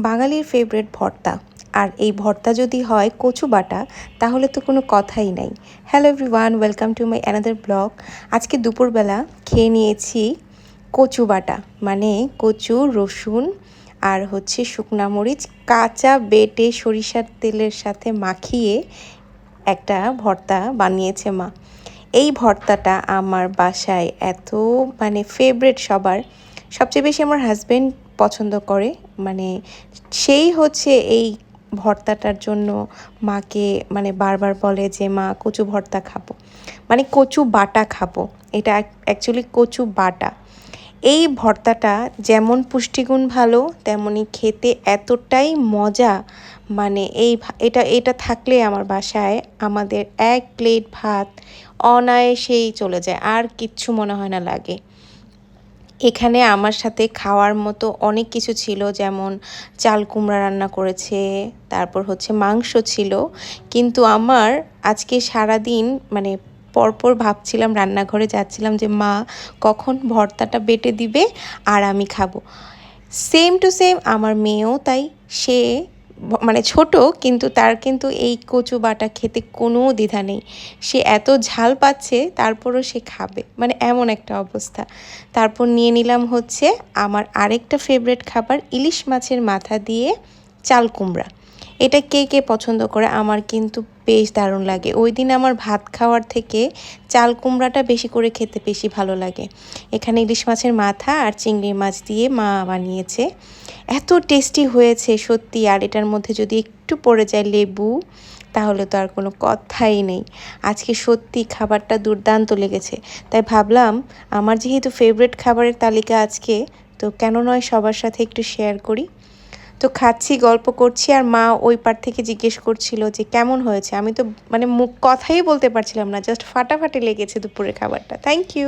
বাঙালির ফেভারিট ভর্তা। আর এই ভর্তা যদি হয় কচু বাটা তাহলে তো কোনো কথাই নাই। Hello everyone, welcome to my another blog. আজকে দুপুরবেলা খেয়ে নিয়েছি কচু বাটা, মানে কচু, রসুন আর শুকনা মরিচ কাঁচা বেটে সরিষার তেলের সাথে মাখিয়ে একটা ভর্তা বানিয়েছে মা। এই ভর্তাটা আমার বাসায় এত ফেভারিট সবার, সবচেয়ে বেশি আমার হাজব্যান্ড পছন্দ করে। সেই এই ভর্তাটার জন্য মাকে বারবার বলে যে মা কচু ভর্তা খাবো, কচু বাটা খাবো। এটা অ্যাকচুয়ালি কচু বাটা। এই ভর্তাটা যেমন পুষ্টিগুণ ভালো তেমনি খেতে এতটাই মজা। এটা থাকলে আমার বাসায় আমাদের এক প্লেট ভাত অনায়াসেই চলে যায়, আর কিচ্ছু মনে হয় না লাগে। এখানে আমার সাথে খাওয়ার মতো অনেক কিছু ছিল, যেমন চাল কুমড়া রান্না করেছে, তারপর মাংস ছিল। কিন্তু আমার আজকে সারাদিন পরপর ভাবছিলাম, রান্নাঘরে যাচ্ছিলাম যে মা কখন ভর্তাটা বেটে দিবে আর আমি খাবো। সেম টু সেম আমার মেয়েও তাই। সে ছোট, কিন্তু তার এই কচু বাটা খেতে কোনো দ্বিধা নেই। সে এত ঝাল পাচ্ছে তারপরও সে খাবে, এমন একটা অবস্থা। তারপর নিয়ে নিলাম আমার আরেকটা ফেভারিট খাবার, ইলিশ মাছের মাথা দিয়ে চাল কুমড়া। এটা কে কে পছন্দ করে? আমার কিন্তু বেশ দারুণ লাগে। ওই দিন আমার ভাত খাওয়ার থেকে চাল কুমড়াটা বেশি করে খেতে বেশি ভালো লাগে। এখানে ইলিশ মাছের মাথা আর চিংড়ি মাছ দিয়ে মা বানিয়েছে, এত টেস্টি হয়েছে সত্যি। আর এটার মধ্যে যদি একটু পড়ে যায় লেবু, তাহলে তো আর কোনো কথাই নেই। আজকে সত্যি খাবারটা দুর্দান্ত লেগেছে। তাই ভাবলাম আমার যেহেতু ফেভারিট খাবারের তালিকা আজকে, তো কেন নয় সবার সাথে একটু শেয়ার করি। তো খাচ্ছি, গল্প করছি, আর মা ওই পার থেকে জিজ্ঞেস করছিল যে কেমন হয়েছে। আমি তো কথাই বলতে পারছিলাম না, জাস্ট ফাটাফাটি লেগেছে দুপুরের খাবারটা। Thank you.